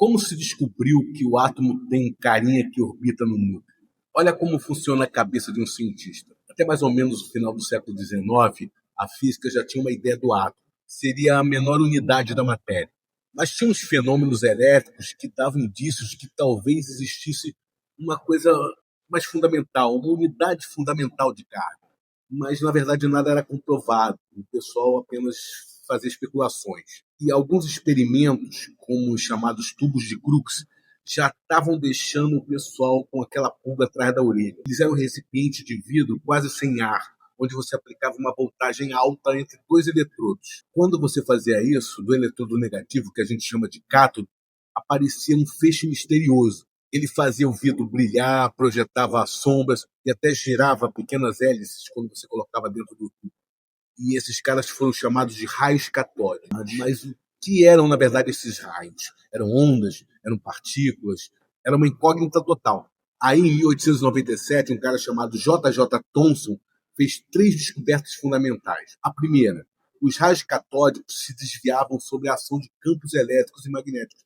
Como se descobriu que o átomo tem carinha que orbita no núcleo? Olha como funciona a cabeça de um cientista. Até mais ou menos o final do século XIX, a física já tinha uma ideia do átomo. Seria a menor unidade da matéria. Mas tinha uns fenômenos elétricos que davam indícios de que talvez existisse uma coisa mais fundamental, uma unidade fundamental de carga. Mas, na verdade, nada era comprovado. O pessoal apenas fazia especulações. E alguns experimentos, como os chamados tubos de Crookes, já estavam deixando o pessoal com aquela pulga atrás da orelha. Eles eram recipientes de vidro quase sem ar, onde você aplicava uma voltagem alta entre dois eletrodos. Quando você fazia isso, do eletrodo negativo, que a gente chama de cátodo, aparecia um feixe misterioso. Ele fazia o vidro brilhar, projetava sombras e até girava pequenas hélices quando você colocava dentro do tubo. E esses caras foram chamados de raios catódicos. Mas o que eram, na verdade, esses raios? Eram ondas? Eram partículas? Era uma incógnita total. Aí, em 1897, um cara chamado J.J. Thomson fez 3 descobertas fundamentais. A primeira, os raios catódicos se desviavam sob a ação de campos elétricos e magnéticos.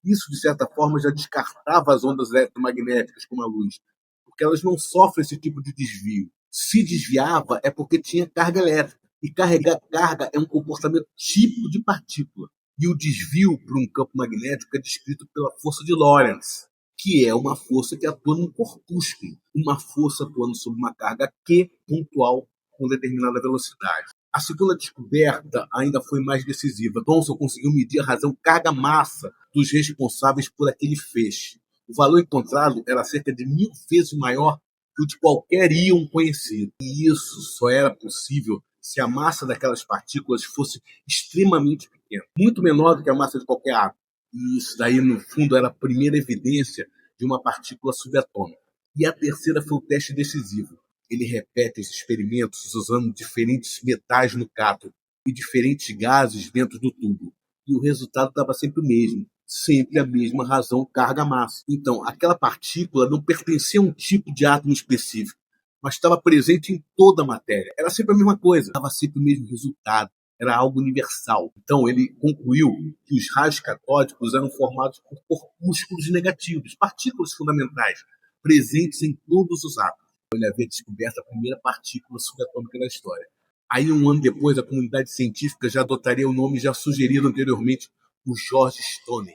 Isso, de certa forma, já descartava as ondas eletromagnéticas, como a luz, porque elas não sofrem esse tipo de desvio. Se desviava é porque tinha carga elétrica. E carregar carga é um comportamento típico de partícula. E o desvio para um campo magnético é descrito pela força de Lorentz, que é uma força que atua num corpúsculo, uma força atuando sobre uma carga Q pontual com determinada velocidade. A segunda descoberta ainda foi mais decisiva. Thomson conseguiu medir a razão carga-massa dos responsáveis por aquele feixe. O valor encontrado era cerca de 1000 vezes maior que o de qualquer íon conhecido. E isso só era possível se a massa daquelas partículas fosse extremamente pequena, muito menor do que a massa de qualquer átomo. E isso daí, no fundo, era a primeira evidência de uma partícula subatômica. E a terceira foi o teste decisivo. Ele repete os experimentos usando diferentes metais no cátodo e diferentes gases dentro do tubo. E o resultado estava sempre o mesmo, sempre a mesma razão carga-massa. Então, aquela partícula não pertencia a um tipo de átomo específico, mas estava presente em toda a matéria. Era sempre a mesma coisa, dava sempre o mesmo resultado. Era algo universal. Então, ele concluiu que os raios catódicos eram formados por corpúsculos negativos, partículas fundamentais, presentes em todos os átomos. Ele havia descoberto a primeira partícula subatômica da história. Aí, um ano depois, a comunidade científica já adotaria o nome já sugerido anteriormente por George Stone.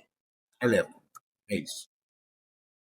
Elétron. É isso.